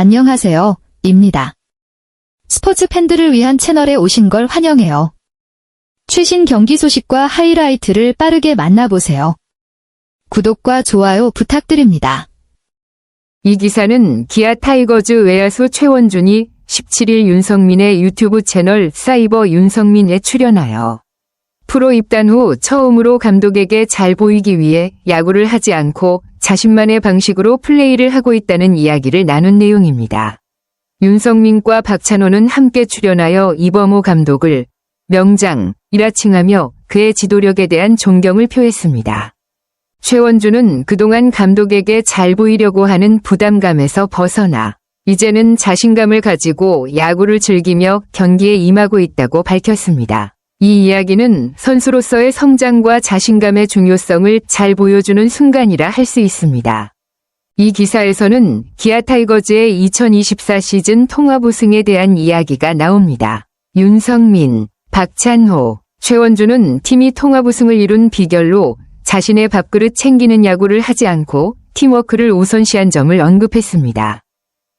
안녕하세요, 입니다. 스포츠 팬들을 위한 채널에 오신 걸 환영해요. 최신 경기 소식과 하이라이트를 빠르게 만나보세요. 구독과 좋아요 부탁드립니다. 이 기사는 기아 타이거즈 외야수 최원준이 17일 윤성민의 유튜브 채널 사이버 윤성민에 출연하여 프로 입단 후 처음으로 감독에게 잘 보이기 위해 야구를 하지 않고 자신만의 방식으로 플레이를 하고 있다는 이야기를 나눈 내용입니다. 윤성민과 박찬호는 함께 출연하여 이범호 감독을 명장이라 칭하며 그의 지도력에 대한 존경을 표했습니다. 최원준은 그동안 감독에게 잘 보이려고 하는 부담감에서 벗어나 이제는 자신감을 가지고 야구를 즐기며 경기에 임하고 있다고 밝혔습니다. 이 이야기는 선수로서의 성장과 자신감의 중요성을 잘 보여주는 순간이라 할 수 있습니다. 이 기사에서는 기아 타이거즈의 2024 시즌 통합 우승에 대한 이야기가 나옵니다. 윤성민, 박찬호, 최원준은 팀이 통합 우승을 이룬 비결로 자신의 밥그릇 챙기는 야구를 하지 않고 팀워크를 우선시한 점을 언급했습니다.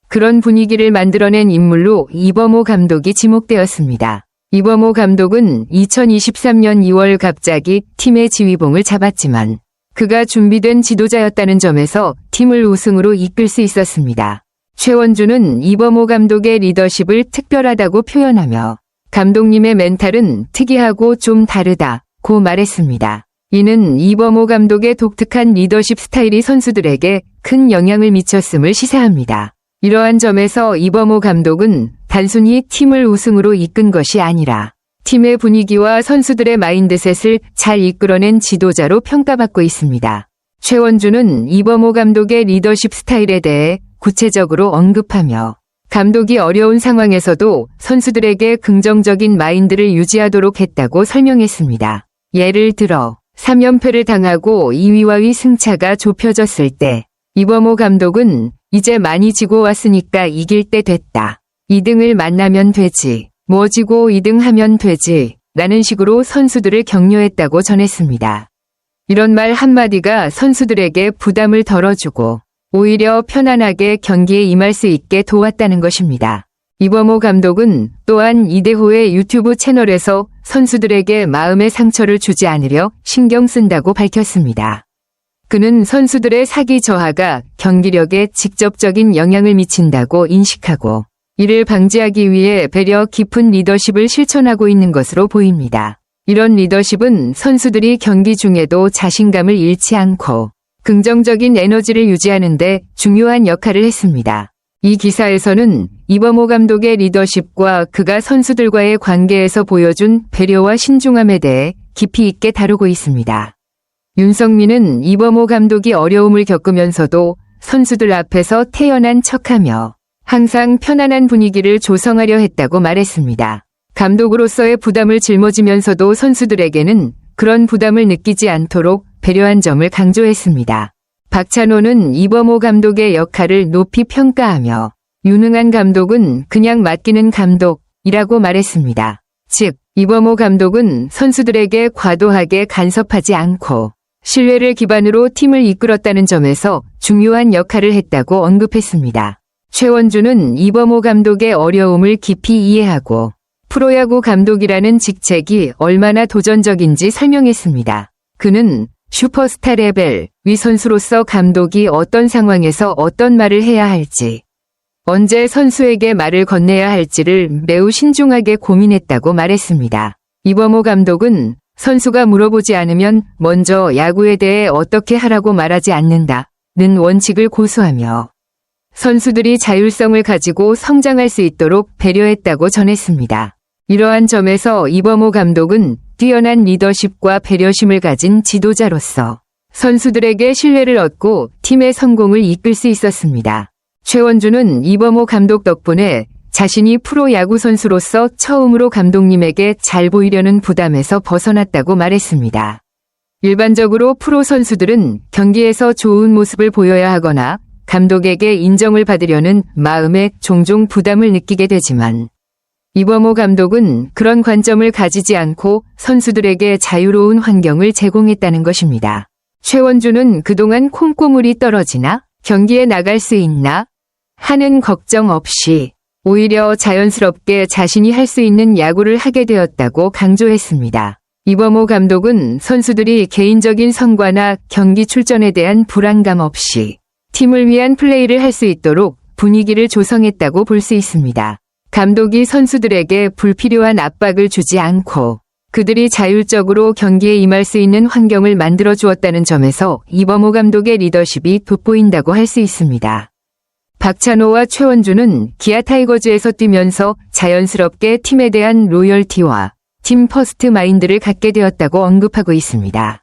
그런 분위기를 만들어낸 인물로 이범호 감독이 지목되었습니다. 이범호 감독은 2023년 2월 갑자기 팀의 지휘봉을 잡았지만 그가 준비된 지도자였다는 점에서 팀을 우승으로 이끌 수 있었습니다. 최원준은 이범호 감독의 리더십을 특별하다고 표현하며 감독님의 멘탈은 특이하고 좀 다르다고 말했습니다. 이는 이범호 감독의 독특한 리더십 스타일이 선수들에게 큰 영향을 미쳤음을 시사합니다. 이러한 점에서 이범호 감독은 단순히 팀을 우승으로 이끈 것이 아니라 팀의 분위기와 선수들의 마인드셋을 잘 이끌어낸 지도자로 평가받고 있습니다. 최원준은 이범호 감독의 리더십 스타일에 대해 구체적으로 언급하며 감독이 어려운 상황에서도 선수들에게 긍정적인 마인드를 유지하도록 했다고 설명했습니다. 예를 들어 3연패를 당하고 2위와의 승차가 좁혀졌을 때 이범호 감독은 이제 많이 지고 왔으니까 이길 때 됐다. 2등을 만나면 되지. 뭐 지고 2등 하면 되지. 라는 식으로 선수들을 격려했다고 전했습니다. 이런 말 한마디가 선수들에게 부담을 덜어주고 오히려 편안하게 경기에 임할 수 있게 도왔다는 것입니다. 이범호 감독은 또한 이대호의 유튜브 채널에서 선수들에게 마음의 상처를 주지 않으려 신경 쓴다고 밝혔습니다. 그는 선수들의 사기 저하가 경기력에 직접적인 영향을 미친다고 인식하고 이를 방지하기 위해 배려 깊은 리더십을 실천하고 있는 것으로 보입니다. 이런 리더십은 선수들이 경기 중에도 자신감을 잃지 않고 긍정적인 에너지를 유지하는 데 중요한 역할을 했습니다. 이 기사에서는 이범호 감독의 리더십과 그가 선수들과의 관계에서 보여준 배려와 신중함에 대해 깊이 있게 다루고 있습니다. 윤성민은 이범호 감독이 어려움을 겪으면서도 선수들 앞에서 태연한 척하며 항상 편안한 분위기를 조성하려 했다고 말했습니다. 감독으로서의 부담을 짊어지면서도 선수들에게는 그런 부담을 느끼지 않도록 배려한 점을 강조했습니다. 박찬호는 이범호 감독의 역할을 높이 평가하며 유능한 감독은 그냥 맡기는 감독이라고 말했습니다. 즉, 이범호 감독은 선수들에게 과도하게 간섭하지 않고 신뢰를 기반으로 팀을 이끌었다는 점에서 중요한 역할을 했다고 언급했습니다. 최원준은 이범호 감독의 어려움을 깊이 이해하고 프로야구 감독이라는 직책이 얼마나 도전적인지 설명했습니다. 그는 슈퍼스타 레벨 위 선수로서 감독이 어떤 상황에서 어떤 말을 해야 할지, 언제 선수에게 말을 건네야 할지를 매우 신중하게 고민했다고 말했습니다. 이범호 감독은 선수가 물어보지 않으면 먼저 야구에 대해 어떻게 하라고 말하지 않는다는 원칙을 고수하며 선수들이 자율성을 가지고 성장할 수 있도록 배려했다고 전했습니다. 이러한 점에서 이범호 감독은 뛰어난 리더십과 배려심을 가진 지도자로서 선수들에게 신뢰를 얻고 팀의 성공을 이끌 수 있었습니다. 최원준은 이범호 감독 덕분에 자신이 프로야구 선수로서 처음으로 감독님에게 잘 보이려는 부담에서 벗어났다고 말했습니다. 일반적으로 프로 선수들은 경기에서 좋은 모습을 보여야 하거나 감독에게 인정을 받으려는 마음에 종종 부담을 느끼게 되지만 이범호 감독은 그런 관점을 가지지 않고 선수들에게 자유로운 환경을 제공했다는 것입니다. 최원준은 그동안 콩고물이 떨어지나? 경기에 나갈 수 있나? 하는 걱정 없이 오히려 자연스럽게 자신이 할 수 있는 야구를 하게 되었다고 강조했습니다. 이범호 감독은 선수들이 개인적인 성과나 경기 출전에 대한 불안감 없이 팀을 위한 플레이를 할 수 있도록 분위기를 조성했다고 볼 수 있습니다. 감독이 선수들에게 불필요한 압박을 주지 않고 그들이 자율적으로 경기에 임할 수 있는 환경을 만들어 주었다는 점에서 이범호 감독의 리더십이 돋보인다고 할 수 있습니다. 박찬호와 최원주는 기아 타이거즈에서 뛰면서 자연스럽게 팀에 대한 로열티와 팀 퍼스트 마인드를 갖게 되었다고 언급하고 있습니다.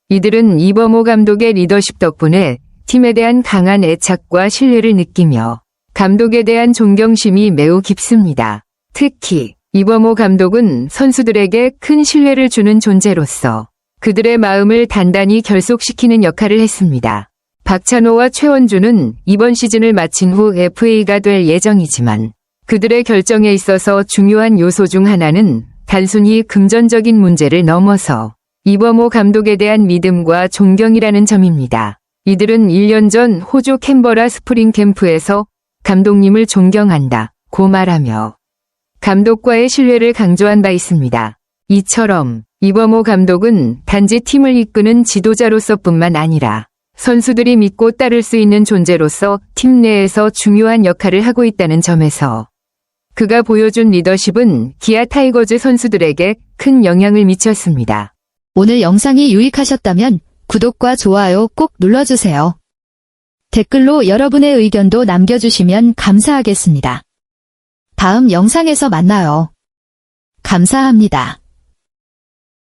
이들은 이범호 감독의 리더십 덕분에 팀에 대한 강한 애착과 신뢰를 느끼며 감독에 대한 존경심이 매우 깊습니다. 특히 이범호 감독은 선수들에게 큰 신뢰를 주는 존재로서 그들의 마음을 단단히 결속시키는 역할을 했습니다. 박찬호와 최원주는 이번 시즌을 마친 후 FA가 될 예정이지만 그들의 결정에 있어서 중요한 요소 중 하나는 단순히 금전적인 문제를 넘어서 이범호 감독에 대한 믿음과 존경이라는 점입니다. 이들은 1년 전 호주 캔버라 스프링 캠프에서 감독님을 존경한다고 말하며 감독과의 신뢰를 강조한 바 있습니다. 이처럼 이범호 감독은 단지 팀을 이끄는 지도자로서뿐만 아니라 선수들이 믿고 따를 수 있는 존재로서 팀 내에서 중요한 역할을 하고 있다는 점에서 그가 보여준 리더십은 기아 타이거즈 선수들에게 큰 영향을 미쳤습니다. 오늘 영상이 유익하셨다면 구독과 좋아요 꼭 눌러주세요. 댓글로 여러분의 의견도 남겨주시면 감사하겠습니다. 다음 영상에서 만나요. 감사합니다.